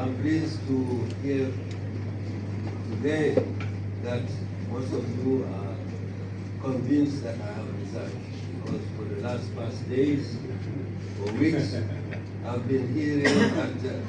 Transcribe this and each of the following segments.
I'm pleased to hear today that most of you are convinced that I have resigned, because for the past days or weeks, I've been hearing that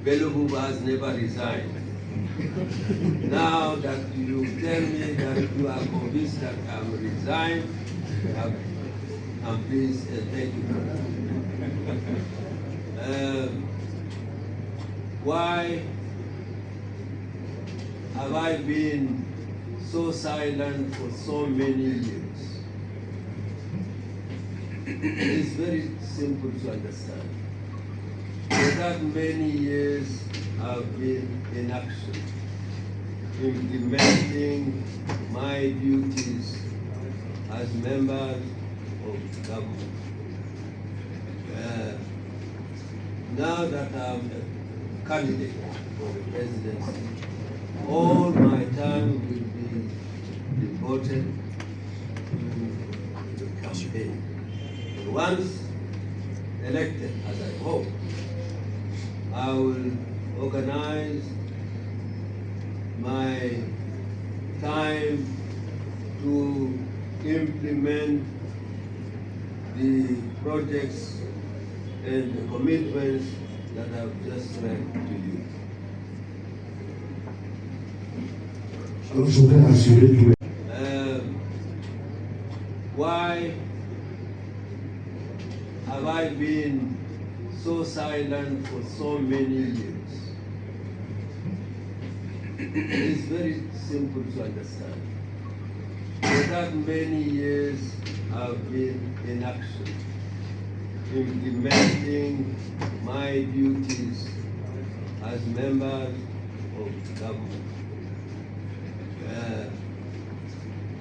Bello Bouba has never resigned. Now that you tell me that you are convinced that I'm resigned, I'm pleased and thank you for that. Why have I been so silent for so many years? It's very simple to understand. For that many years, I've been in action, implementing my duties as members of government. Now that I'm a candidate for the presidency, all my time will be devoted to the campaign. And once elected, as I hope, I will organize my time to implement the projects and the commitments that I've just read to you. Why have I been so silent for so many years? It's very simple to understand. For that many years, I've been in action, implementing my duties as members of government.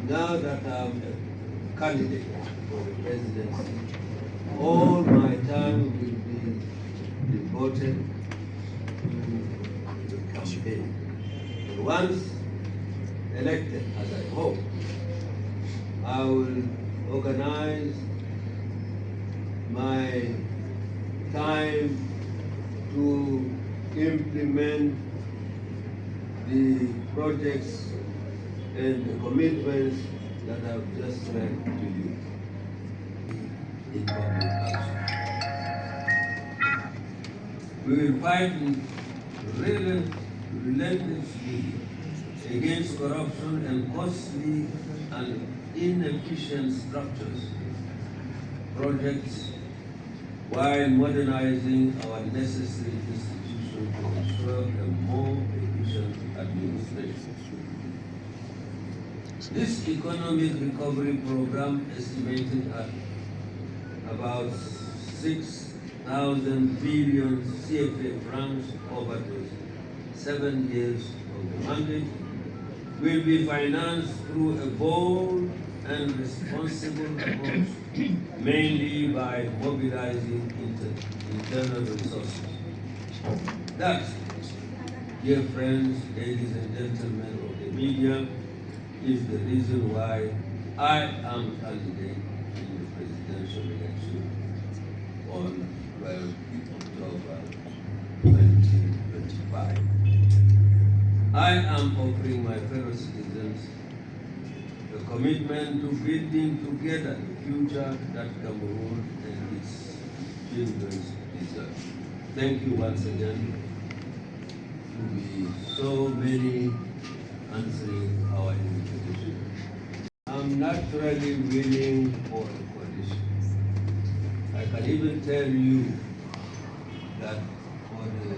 Now that I'm a candidate for the presidency, all my time will be devoted to the campaign. And once elected, as I hope, I will organize my time to implement the projects and the commitments that I've just read to you in public action. We will fight relentlessly against corruption and costly and inefficient structures, projects, while modernizing our necessary institutions to ensure a more efficient administration. This economic recovery program, estimated at about 6,000 billion CFA francs over the 7 years of the mandate, will be financed through a bold and responsible approach, mainly by mobilizing internal resources. That, dear friends, ladies and gentlemen of the media, is the reason why I am candidate in the presidential election on 12 October 2025. I am offering my fellow citizens a commitment to building together the future that Cameroon and its children deserve. Thank you once again to be so many answering our invitation. I'm naturally willing for a coalition. I can even tell you that for the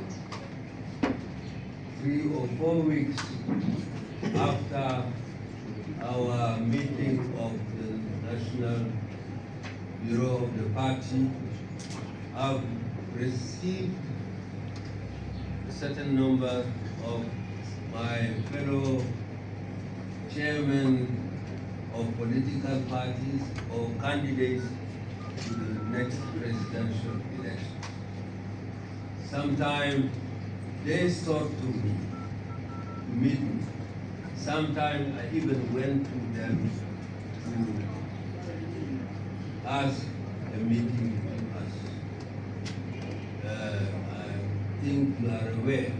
3 or 4 weeks after our meeting of the National Bureau of the party, I've received a certain number of my fellow chairmen of political parties or candidates to the next presidential election. Sometimes they sought to meet me. Sometimes I even went to them to ask a meeting with us. think you are aware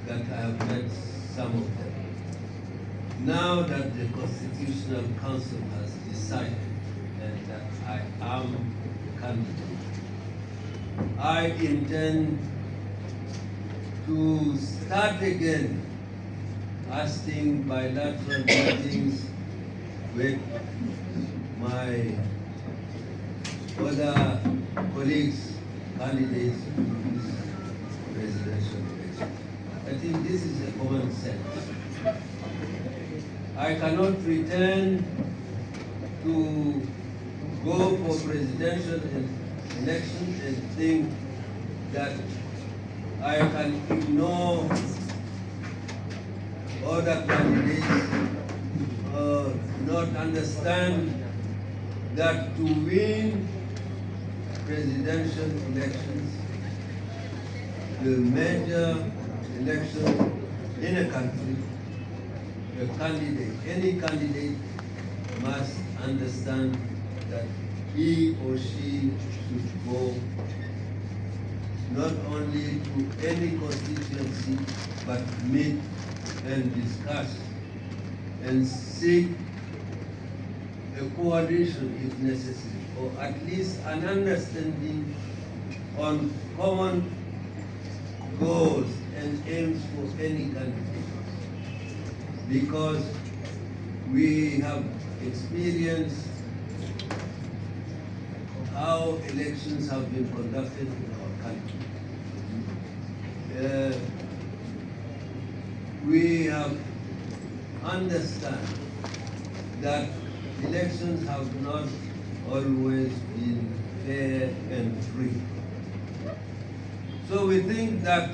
that I have met some of them. Now that the Constitutional Council has decided and that I am a candidate, I intend to start again asking bilateral meetings with my other colleagues, candidates to this presidential election. I think this is a common sense. I cannot pretend to go for presidential election and think that I can ignore other candidates or not understand that to win presidential elections, the major election in a country, the candidate, any candidate must understand that he or she should go not only to any constituency, but meet and discuss and seek a coalition if necessary, or at least an understanding on common goals and aims for any candidate. Because we have experienced how elections have been conducted in our country. We have understand that elections have not always been fair and free. So we think that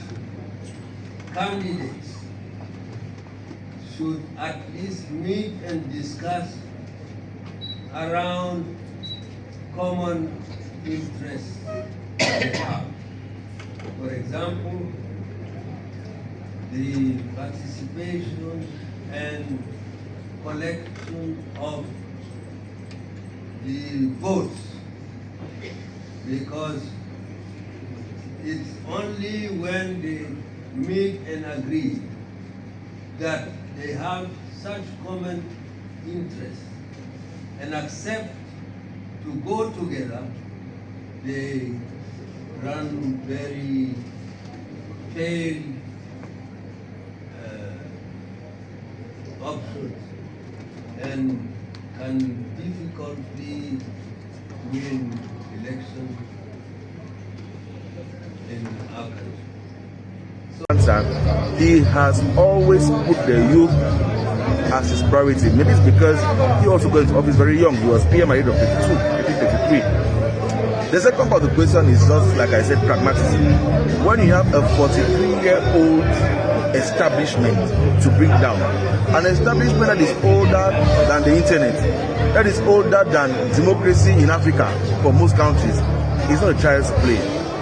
candidates should at least meet and discuss around common interests they have. For example, the participation and collection of the votes, because it's only when they meet and agree that they have such common interests and accept to go together, they run very pale options and can difficultly win elections in our country. So he has always put the youth as his priority. Maybe it's because he also got into office very young. He was PM at the age of 52, 1853. The second part of the question is just, like I said, pragmatism. When you have a 43-year-old establishment to bring down, an establishment that is older than the internet, that is older than democracy in Africa for most countries, is not a child's play.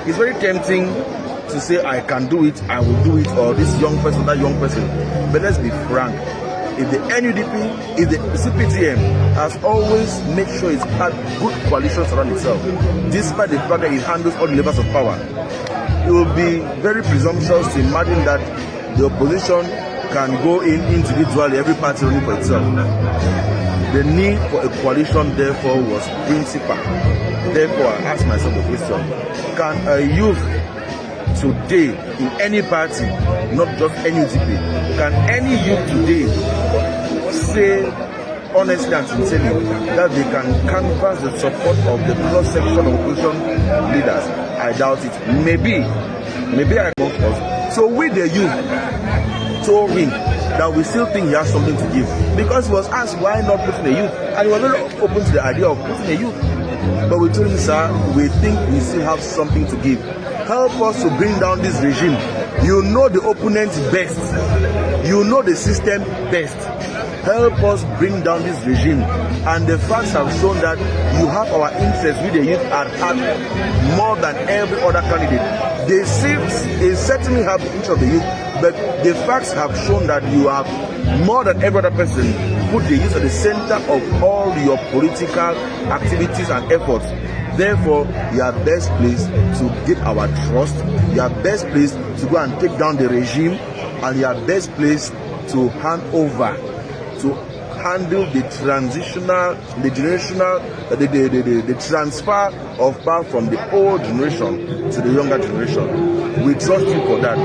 It's very tempting to say, I can do it, I will do it, or this young person, that young person. But let's be frank. If the NUDP, if the CPTM has always made sure it's had good coalitions around itself, despite the fact that it handles all the levels of power, it will be very presumptuous to imagine that the opposition can go in individually, every party running for itself. The need for a coalition, therefore, was principal. Therefore, I ask myself the question, can a youth today in any party, not just NUDP, can any youth today say honestly and sincerely that they can canvass the support of the cross-section of opposition leaders? I doubt it. Maybe I don't know. So with the youth told him that we still think he has something to give, because he was asked why not put in a youth, and he was very open to the idea of putting a youth. But we told him, sir, we think we still have something to give. Help us to bring down this regime. You know the opponent best. You know the system best. Help us bring down this regime. And the facts have shown that you have our interests with the youth at heart more than every other candidate. They certainly have the interest of the youth, but the facts have shown that you have more than every other person put the youth at the center of all your political activities and efforts. Therefore, you are best placed to get our trust. You are best placed to go and take down the regime, and you are best placed to hand over, to handle the transitional, the generational, the transfer of power from the old generation to the younger generation. We trust you for that.